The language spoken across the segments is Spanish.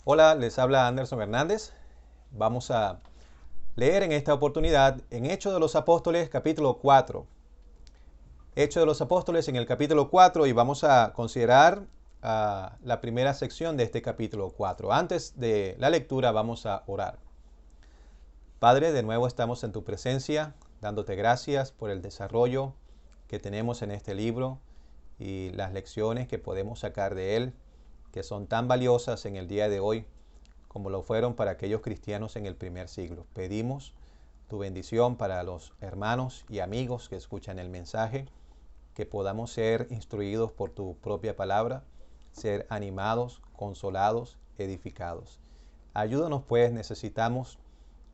Hola, les habla Anderson Hernández. Vamos a leer en esta oportunidad en Hechos de los Apóstoles capítulo 4. Hechos de los Apóstoles en el capítulo 4 y vamos a considerar la primera sección de este capítulo 4. Antes de la lectura vamos a orar. Padre, de nuevo estamos en tu presencia, dándote gracias por el desarrollo que tenemos en este libro y las lecciones que podemos sacar de él, que son tan valiosas en el día de hoy como lo fueron para aquellos cristianos en el primer siglo. Pedimos tu bendición para los hermanos y amigos que escuchan el mensaje, que podamos ser instruidos por tu propia palabra, ser animados, consolados, edificados. Ayúdanos pues, necesitamos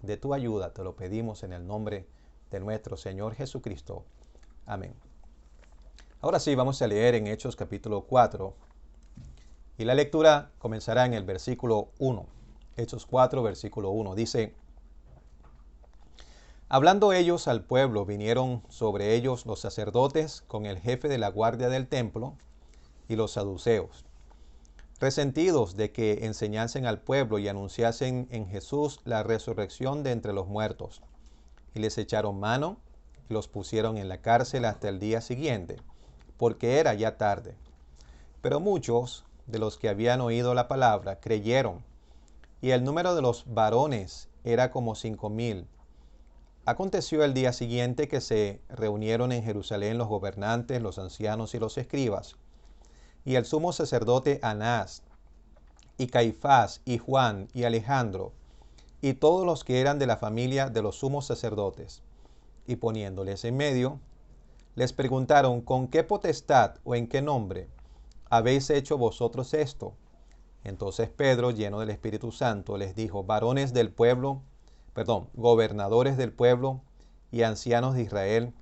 de tu ayuda, te lo pedimos en el nombre de nuestro Señor Jesucristo. Amén. Ahora sí, vamos a leer en Hechos capítulo 4 y la lectura comenzará en el versículo 1. Hechos 4, versículo 1. Dice: Hablando ellos al pueblo, vinieron sobre ellos los sacerdotes con el jefe de la guardia del templo y los saduceos, resentidos de que enseñasen al pueblo y anunciasen en Jesús la resurrección de entre los muertos. Y les echaron mano y los pusieron en la cárcel hasta el día siguiente, porque era ya tarde. Pero muchos de los que habían oído la palabra creyeron, y el número de los varones era como 5,000. Aconteció el día siguiente que se reunieron en Jerusalén los gobernantes, los ancianos y los escribas, y el sumo sacerdote Anás, y Caifás, y Juan, y Alejandro, y todos los que eran de la familia de los sumos sacerdotes. Y poniéndoles en medio, les preguntaron: ¿con qué potestad o en qué nombre habéis hecho vosotros esto? Entonces Pedro, lleno del Espíritu Santo, les dijo: gobernadores del pueblo y ancianos de Israel,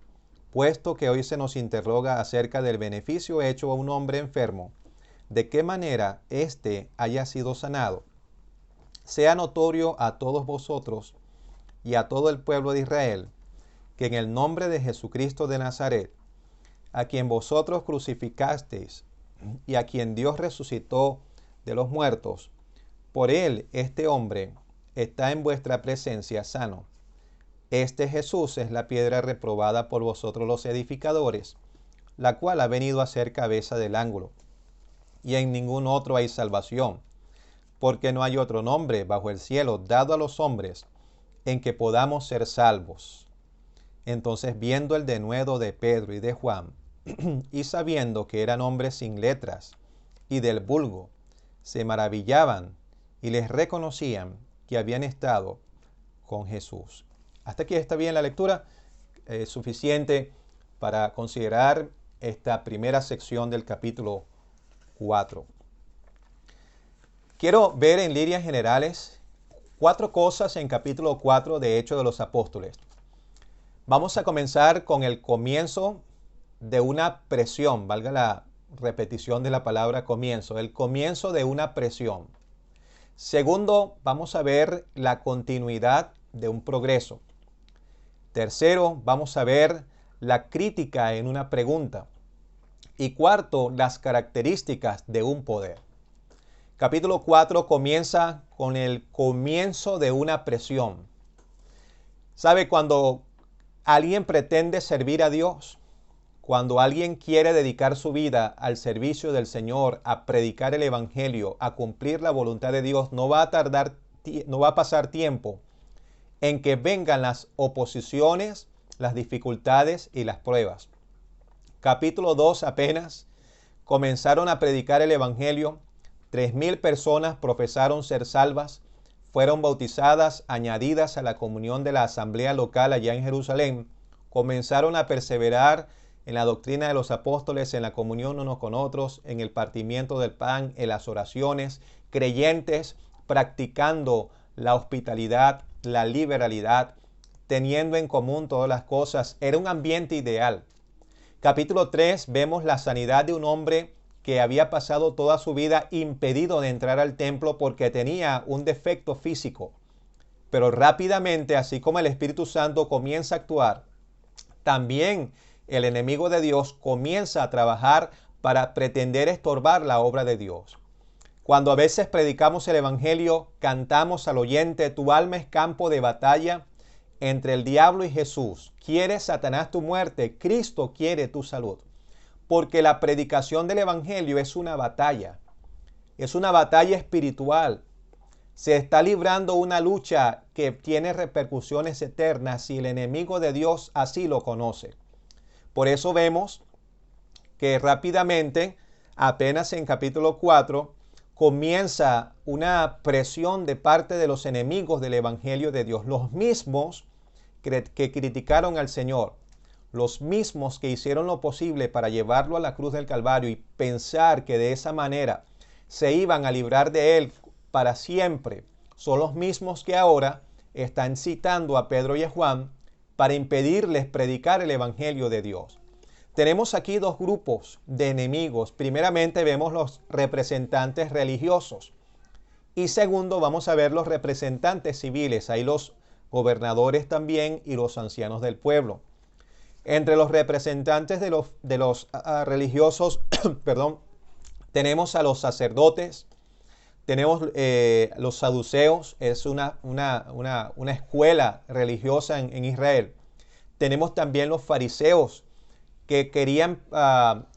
puesto que hoy se nos interroga acerca del beneficio hecho a un hombre enfermo, de qué manera éste haya sido sanado, sea notorio a todos vosotros y a todo el pueblo de Israel, que en el nombre de Jesucristo de Nazaret, a quien vosotros crucificasteis y a quien Dios resucitó de los muertos, por él este hombre está en vuestra presencia sano. Este Jesús es la piedra reprobada por vosotros los edificadores, la cual ha venido a ser cabeza del ángulo. Y en ningún otro hay salvación, porque no hay otro nombre bajo el cielo dado a los hombres en que podamos ser salvos. Entonces, viendo el denuedo de Pedro y de Juan, y sabiendo que eran hombres sin letras y del vulgo, se maravillaban y les reconocían que habían estado con Jesús. Hasta aquí está bien la lectura, suficiente para considerar esta primera sección del capítulo 4. Quiero ver en líneas generales 4 cosas en capítulo 4 de Hechos de los Apóstoles. Vamos a comenzar con el comienzo de una presión, valga la repetición de la palabra comienzo, el comienzo de una presión. Segundo, vamos a ver la continuidad de un progreso. Tercero, vamos a ver la crítica en una pregunta. Y cuarto, las características de un poder. Capítulo 4 comienza con el comienzo de una presión. ¿Sabe? Cuando alguien pretende servir a Dios, cuando alguien quiere dedicar su vida al servicio del Señor, a predicar el Evangelio, a cumplir la voluntad de Dios, no va a pasar tiempo en que vengan las oposiciones, las dificultades y las pruebas. Capítulo 2 apenas comenzaron a predicar el Evangelio, 3,000 personas profesaron ser salvas, fueron bautizadas, añadidas a la comunión de la asamblea local allá en Jerusalén, comenzaron a perseverar en la doctrina de los apóstoles, en la comunión unos con otros, en el partimiento del pan, en las oraciones, creyentes practicando la hospitalidad, la liberalidad, teniendo en común todas las cosas. Era un ambiente ideal. Capítulo 3 vemos la sanidad de un hombre que había pasado toda su vida impedido de entrar al templo porque tenía un defecto físico. Pero rápidamente, así como el Espíritu Santo comienza a actuar, también el enemigo de Dios comienza a trabajar para pretender estorbar la obra de Dios. Cuando a veces predicamos el Evangelio, cantamos al oyente, tu alma es campo de batalla entre el diablo y Jesús. ¿Quiere Satanás tu muerte? Cristo quiere tu salud. Porque la predicación del Evangelio es una batalla espiritual. Se está librando una lucha que tiene repercusiones eternas si el enemigo de Dios así lo conoce. Por eso vemos que rápidamente, apenas en capítulo 4, comienza una presión de parte de los enemigos del Evangelio de Dios, los mismos que criticaron al Señor, los mismos que hicieron lo posible para llevarlo a la cruz del Calvario y pensar que de esa manera se iban a librar de él para siempre, son los mismos que ahora están citando a Pedro y a Juan para impedirles predicar el Evangelio de Dios. Tenemos aquí dos grupos de enemigos. Primeramente vemos los representantes religiosos y segundo vamos a ver los representantes civiles, ahí los gobernadores también y los ancianos del pueblo. Entre los representantes de los religiosos, perdón, tenemos a los sacerdotes, tenemos los saduceos, es una escuela religiosa en Israel. Tenemos también los fariseos, que querían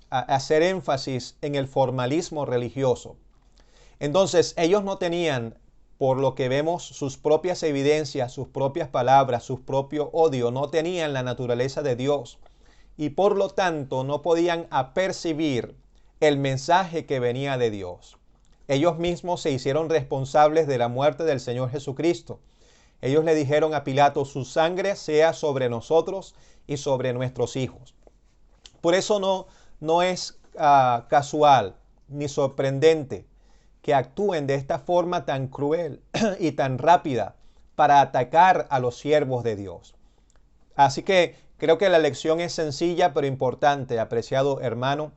hacer énfasis en el formalismo religioso. Entonces, ellos no tenían, por lo que vemos, sus propias evidencias, sus propias palabras, su propio odio, no tenían la naturaleza de Dios y por lo tanto no podían apercibir el mensaje que venía de Dios. Ellos mismos se hicieron responsables de la muerte del Señor Jesucristo. Ellos le dijeron a Pilato, su sangre sea sobre nosotros y sobre nuestros hijos. Por eso no es casual ni sorprendente que actúen de esta forma tan cruel y tan rápida para atacar a los siervos de Dios. Así que creo que la lección es sencilla pero importante, apreciado hermano.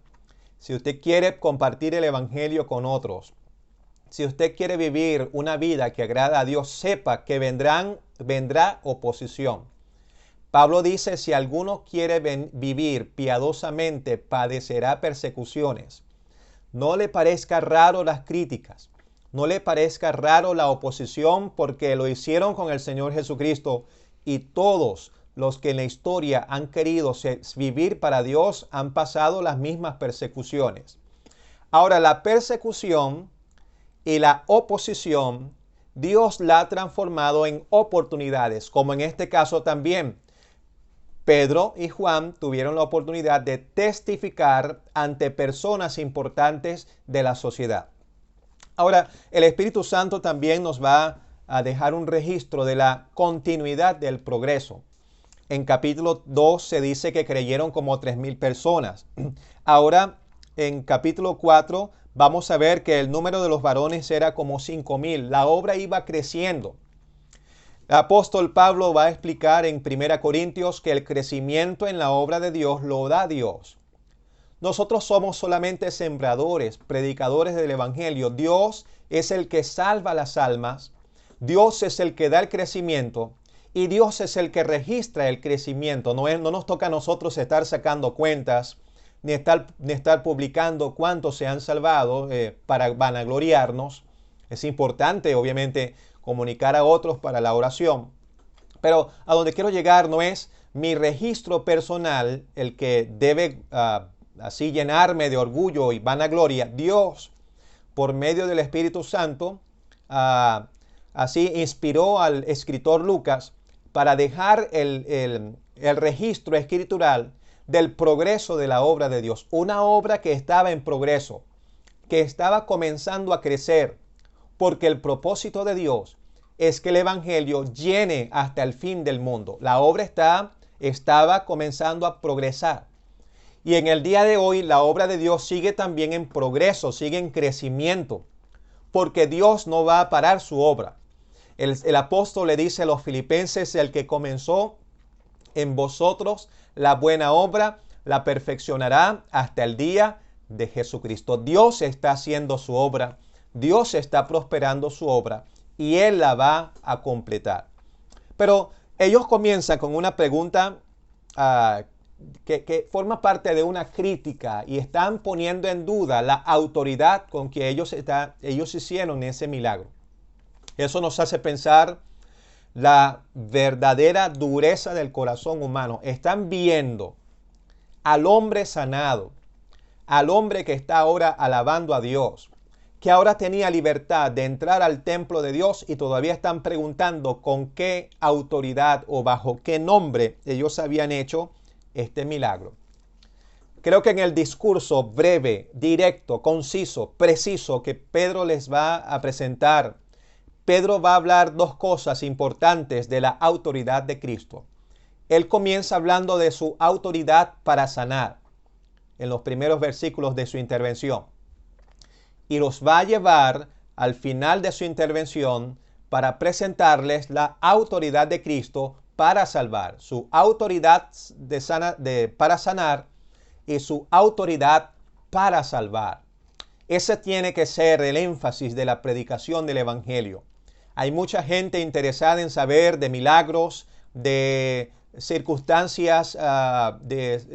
Si usted quiere compartir el Evangelio con otros, si usted quiere vivir una vida que agrada a Dios, sepa que vendrá oposición. Pablo dice, si alguno quiere vivir piadosamente, padecerá persecuciones. No le parezca raro las críticas, no le parezca raro la oposición, porque lo hicieron con el Señor Jesucristo y todos los que en la historia han querido vivir para Dios han pasado las mismas persecuciones. Ahora, la persecución y la oposición, Dios la ha transformado en oportunidades, como en este caso también. Pedro y Juan tuvieron la oportunidad de testificar ante personas importantes de la sociedad. Ahora, el Espíritu Santo también nos va a dejar un registro de la continuidad del progreso. En capítulo 2 se dice que creyeron como 3,000 personas. Ahora, en capítulo 4, vamos a ver que el número de los varones era como 5,000. La obra iba creciendo. El apóstol Pablo va a explicar en 1 Corintios que el crecimiento en la obra de Dios lo da Dios. Nosotros somos solamente sembradores, predicadores del Evangelio. Dios es el que salva las almas, Dios es el que da el crecimiento y Dios es el que registra el crecimiento. No nos toca a nosotros estar sacando cuentas ni estar publicando cuántos se han salvado para vanagloriarnos. Es importante, obviamente, comunicar a otros para la oración. Pero a donde quiero llegar no es mi registro personal el que debe así llenarme de orgullo y vanagloria. Dios, por medio del Espíritu Santo, así inspiró al escritor Lucas para dejar el registro escritural del progreso de la obra de Dios. Una obra que estaba en progreso, que estaba comenzando a crecer, porque el propósito de Dios es que el Evangelio llene hasta el fin del mundo. La obra estaba comenzando a progresar. Y en el día de hoy la obra de Dios sigue también en progreso, sigue en crecimiento, porque Dios no va a parar su obra. El apóstol le dice a los filipenses, el que comenzó en vosotros la buena obra, la perfeccionará hasta el día de Jesucristo. Dios está haciendo su obra, Dios está prosperando su obra y Él la va a completar. Pero ellos comienzan con una pregunta que forma parte de una crítica y están poniendo en duda la autoridad con que ellos hicieron ese milagro. Eso nos hace pensar la verdadera dureza del corazón humano. Están viendo al hombre sanado, al hombre que está ahora alabando a Dios, que ahora tenía libertad de entrar al templo de Dios, y todavía están preguntando con qué autoridad o bajo qué nombre ellos habían hecho este milagro. Creo que en el discurso breve, directo, conciso, preciso que Pedro les va a presentar, Pedro va a hablar dos cosas importantes de la autoridad de Cristo. Él comienza hablando de su autoridad para sanar en los primeros versículos de su intervención, y los va a llevar al final de su intervención para presentarles la autoridad de Cristo para salvar, su autoridad para sanar y su autoridad para salvar. Ese tiene que ser el énfasis de la predicación del Evangelio. Hay mucha gente interesada en saber de milagros, de circunstancias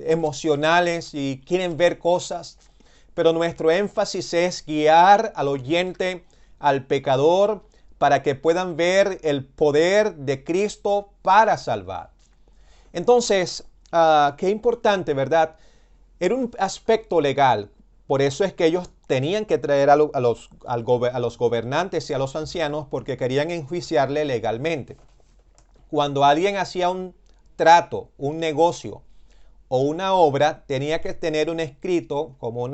emocionales, y quieren ver cosas, pero nuestro énfasis es guiar al oyente, al pecador, para que puedan ver el poder de Cristo para salvar. Entonces, qué importante, ¿verdad? Era un aspecto legal. Por eso es que ellos tenían que traer a los gobernantes y a los ancianos, porque querían enjuiciarle legalmente. Cuando alguien hacía un trato, un negocio o una obra, tenía que tener un escrito como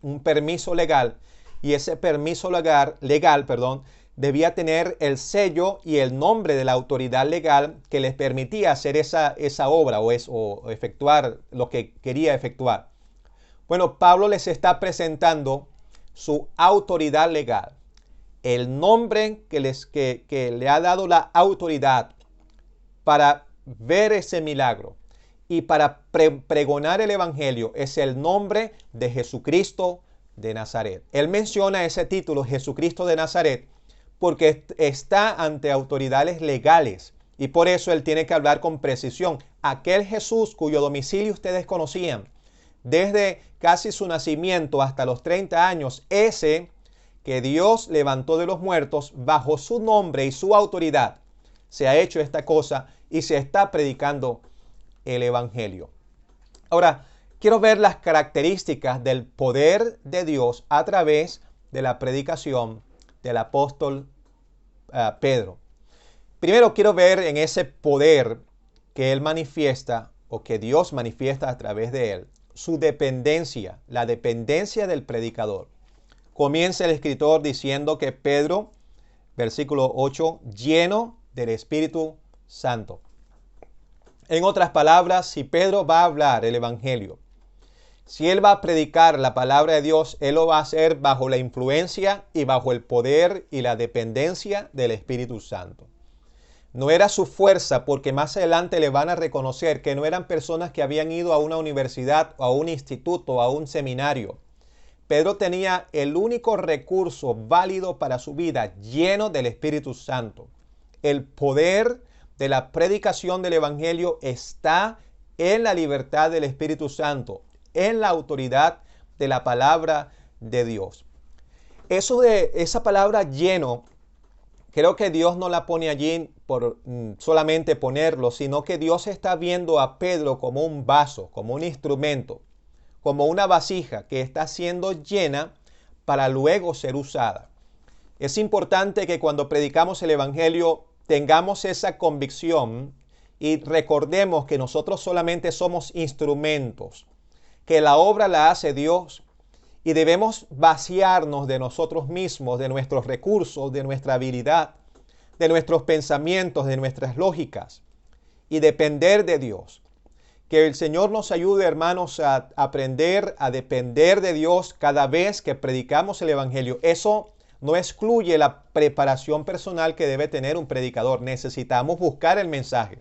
un permiso legal, y ese permiso legal, debía tener el sello y el nombre de la autoridad legal que les permitía hacer esa obra o efectuar lo que quería efectuar. Bueno, Pablo les está presentando su autoridad legal, el nombre que le ha dado la autoridad para ver ese milagro y para pregonar el Evangelio. Es el nombre de Jesucristo de Nazaret. Él menciona ese título, Jesucristo de Nazaret, porque está ante autoridades legales, y por eso él tiene que hablar con precisión. Aquel Jesús cuyo domicilio ustedes conocían desde casi su nacimiento hasta los 30 años, ese que Dios levantó de los muertos, bajo su nombre y su autoridad se ha hecho esta cosa y se está predicando el Evangelio. Ahora, quiero ver las características del poder de Dios a través de la predicación del apóstol Pedro. Primero quiero ver en ese poder que él manifiesta, o que Dios manifiesta a través de él, su dependencia, la dependencia del predicador. Comienza el escritor diciendo que Pedro, versículo 8, lleno del Espíritu Santo. En otras palabras, si Pedro va a hablar el Evangelio, si él va a predicar la palabra de Dios, él lo va a hacer bajo la influencia y bajo el poder y la dependencia del Espíritu Santo. No era su fuerza, porque más adelante le van a reconocer que no eran personas que habían ido a una universidad, a un instituto, a un seminario. Pedro tenía el único recurso válido para su vida, lleno del Espíritu Santo. El poder de la predicación del Evangelio está en la libertad del Espíritu Santo, en la autoridad de la palabra de Dios. Eso de esa palabra lleno, creo que Dios no la pone allí por solamente ponerlo, sino que Dios está viendo a Pedro como un vaso, como un instrumento, como una vasija que está siendo llena para luego ser usada. Es importante que cuando predicamos el Evangelio tengamos esa convicción y recordemos que nosotros solamente somos instrumentos, que la obra la hace Dios, y debemos vaciarnos de nosotros mismos, de nuestros recursos, de nuestra habilidad, de nuestros pensamientos, de nuestras lógicas, y depender de Dios. Que el Señor nos ayude, hermanos, a aprender a depender de Dios cada vez que predicamos el Evangelio. Eso no excluye la preparación personal que debe tener un predicador. Necesitamos buscar el mensaje.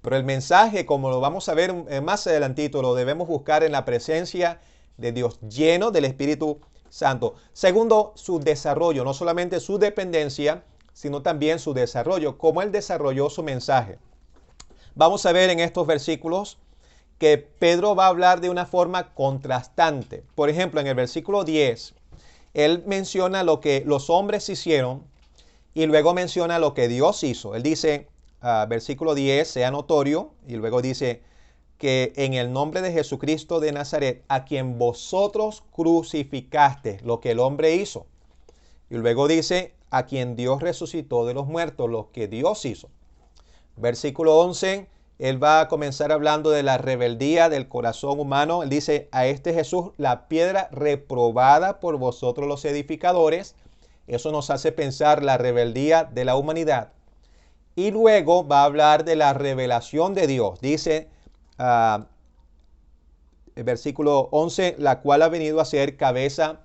Pero el mensaje, como lo vamos a ver más adelantito, lo debemos buscar en la presencia de Dios, lleno del Espíritu Santo. Segundo, su desarrollo, no solamente su dependencia, sino también su desarrollo, cómo él desarrolló su mensaje. Vamos a ver en estos versículos que Pedro va a hablar de una forma contrastante. Por ejemplo, en el versículo 10, él menciona lo que los hombres hicieron y luego menciona lo que Dios hizo. Él dice, versículo 10, sea notorio, y luego dice que en el nombre de Jesucristo de Nazaret, a quien vosotros crucificaste, lo que el hombre hizo. Y luego dice, a quien Dios resucitó de los muertos, lo que Dios hizo. Versículo 11, él va a comenzar hablando de la rebeldía del corazón humano. Él dice, a este Jesús, la piedra reprobada por vosotros los edificadores. Eso nos hace pensar la rebeldía de la humanidad. Y luego va a hablar de la revelación de Dios. Dice, el versículo 11, la cual ha venido a ser cabeza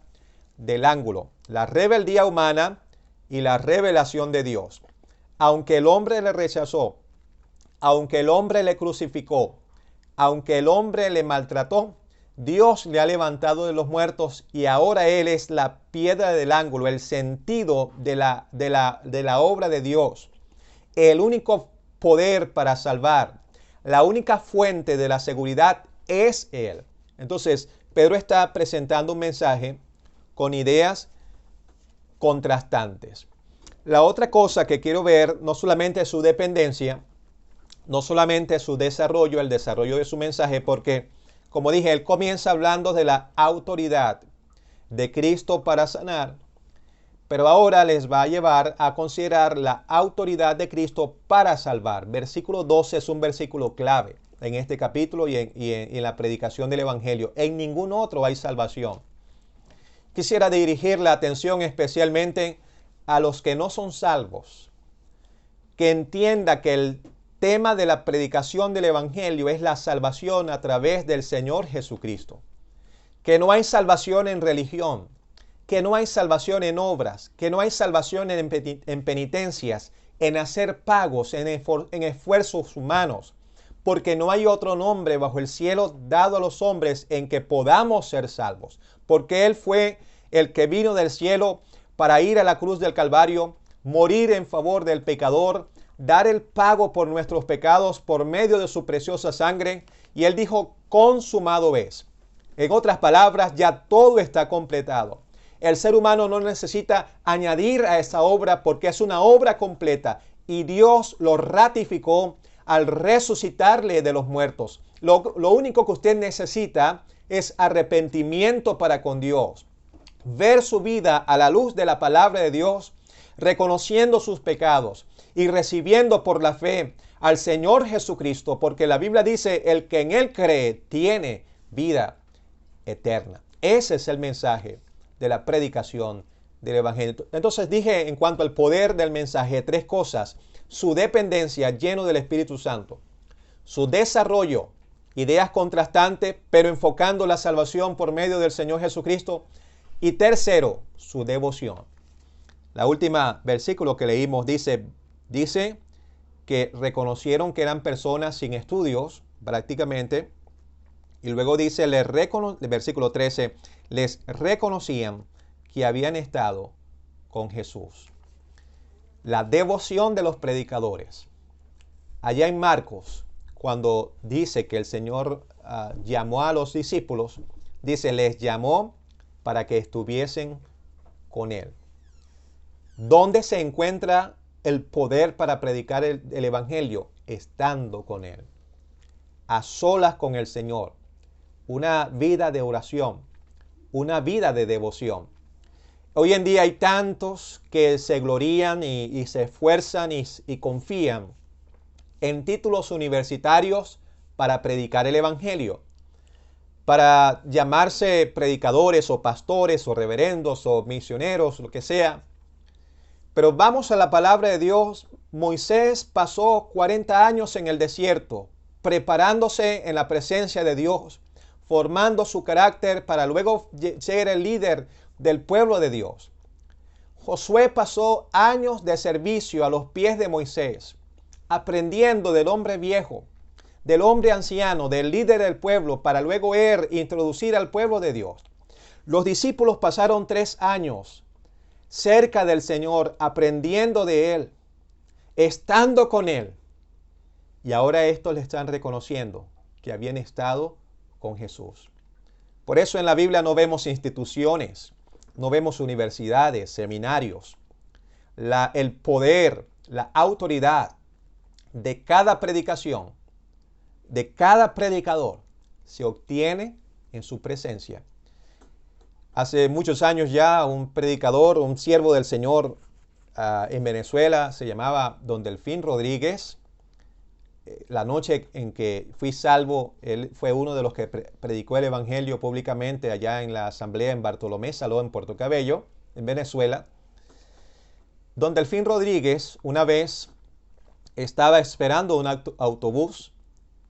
del ángulo. La rebeldía humana y la revelación de Dios. Aunque el hombre le rechazó, aunque el hombre le crucificó, aunque el hombre le maltrató, Dios le ha levantado de los muertos y ahora Él es la piedra del ángulo, el sentido de la obra de Dios, el único poder para salvar, la única fuente de la seguridad es Él. Entonces, Pedro está presentando un mensaje con ideas contrastantes. La otra cosa que quiero ver no solamente es su dependencia, no solamente su desarrollo, el desarrollo de su mensaje, porque, como dije, él comienza hablando de la autoridad de Cristo para sanar, pero ahora les va a llevar a considerar la autoridad de Cristo para salvar. Versículo 12 es un versículo clave en este capítulo y en la predicación del Evangelio. En ningún otro hay salvación. Quisiera dirigir la atención especialmente a los que no son salvos, que entienda que el tema de la predicación del Evangelio es la salvación a través del Señor Jesucristo. Que no hay salvación en religión, que no hay salvación en obras, que no hay salvación en penitencias, en hacer pagos, en esfuerzos humanos, porque no hay otro nombre bajo el cielo dado a los hombres en que podamos ser salvos, porque Él fue el que vino del cielo para ir a la cruz del Calvario, morir en favor del pecador, dar el pago por nuestros pecados por medio de su preciosa sangre, y Él dijo, consumado es. En otras palabras, ya todo está completado. El ser humano no necesita añadir a esa obra porque es una obra completa y Dios lo ratificó al resucitarle de los muertos. Lo único que usted necesita es arrepentimiento para con Dios. Ver su vida a la luz de la palabra de Dios, reconociendo sus pecados y recibiendo por la fe al Señor Jesucristo, porque la Biblia dice, el que en Él cree tiene vida eterna. Ese es el mensaje de la predicación del Evangelio. Entonces dije en cuanto al poder del mensaje, tres cosas: su dependencia lleno del Espíritu Santo, su desarrollo, ideas contrastantes, pero enfocando la salvación por medio del Señor Jesucristo, y tercero, su devoción. La última versículo que leímos dice que reconocieron que eran personas sin estudios prácticamente, y luego dice, el versículo 13, les reconocían que habían estado con Jesús. La devoción de los predicadores. Allá en Marcos, cuando dice que el Señor llamó a los discípulos, dice, les llamó para que estuviesen con Él. ¿Dónde se encuentra el poder para predicar el Evangelio? Estando con Él. A solas con el Señor. Una vida de oración. Una vida de devoción. Hoy en día hay tantos que se glorían y se esfuerzan y confían en títulos universitarios para predicar el Evangelio, para llamarse predicadores o pastores o reverendos o misioneros, lo que sea. Pero vamos a la palabra de Dios. Moisés pasó 40 años en el desierto, preparándose en la presencia de Dios, formando su carácter para luego ser el líder del pueblo de Dios. Josué pasó años de servicio a los pies de Moisés, aprendiendo del hombre viejo, del hombre anciano, del líder del pueblo, para luego introducir al pueblo de Dios. Los discípulos pasaron 3 años cerca del Señor, aprendiendo de Él, estando con Él. Y ahora estos le están reconociendo que habían estado con Jesús. Por eso en la Biblia no vemos instituciones, no vemos universidades, seminarios. El poder, la autoridad de cada predicación, de cada predicador, se obtiene en su presencia. Hace muchos años ya un predicador, un siervo del Señor en Venezuela, se llamaba Don Delfín Rodríguez. La noche en que fui salvo, él fue uno de los que predicó el evangelio públicamente allá en la asamblea en Bartolomé Saló, en Puerto Cabello, en Venezuela. Don Delfín Rodríguez una vez estaba esperando un autobús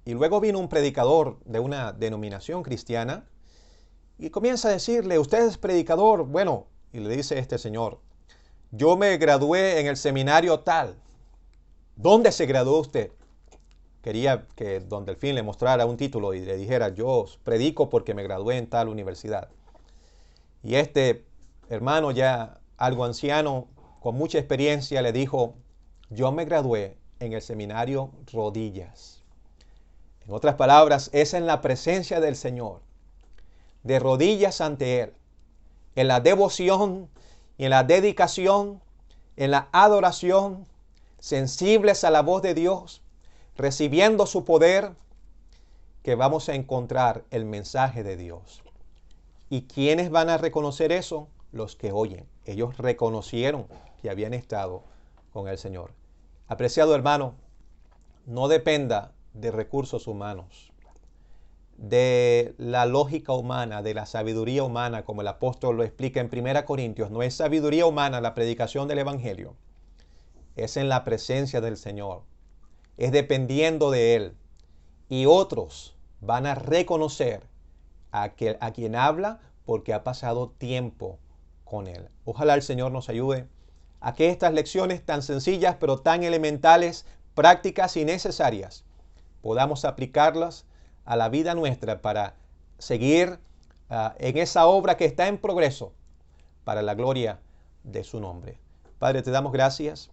y luego vino un predicador de una denominación cristiana y comienza a decirle, usted es predicador. Bueno, y le dice este señor, yo me gradué en el seminario tal. ¿Dónde se graduó usted? Quería que don Delfín le mostrara un título y le dijera, yo predico porque me gradué en tal universidad. Y este hermano ya algo anciano, con mucha experiencia, le dijo, yo me gradué en el seminario Rodillas. En otras palabras, es en la presencia del Señor, de rodillas ante Él, en la devoción y en la dedicación, en la adoración, sensibles a la voz de Dios, recibiendo su poder, que vamos a encontrar el mensaje de Dios. ¿Y quiénes van a reconocer eso? Los que oyen. Ellos reconocieron que habían estado con el Señor. Apreciado hermano, no dependa de recursos humanos, de la lógica humana, de la sabiduría humana, como el apóstol lo explica en 1 Corintios. No es sabiduría humana la predicación del Evangelio. Es en la presencia del Señor. Es dependiendo de Él. Y otros van a reconocer a quien habla porque ha pasado tiempo con Él. Ojalá el Señor nos ayude a que estas lecciones tan sencillas pero tan elementales, prácticas y necesarias, podamos aplicarlas a la vida nuestra para seguir en esa obra que está en progreso para la gloria de su nombre. Padre, te damos gracias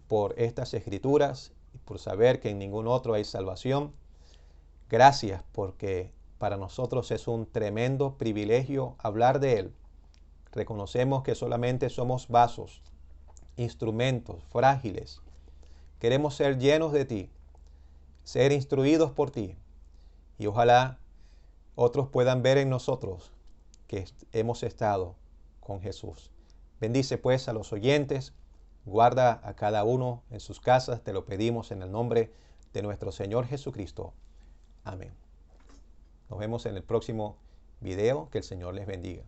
por estas escrituras y por saber que en ningún otro hay salvación. Gracias porque para nosotros es un tremendo privilegio hablar de Él. Reconocemos que solamente somos vasos, instrumentos frágiles. Queremos ser llenos de ti, ser instruidos por ti. Y ojalá otros puedan ver en nosotros que hemos estado con Jesús. Bendice pues a los oyentes. Guarda a cada uno en sus casas. Te lo pedimos en el nombre de nuestro Señor Jesucristo. Amén. Nos vemos en el próximo video. Que el Señor les bendiga.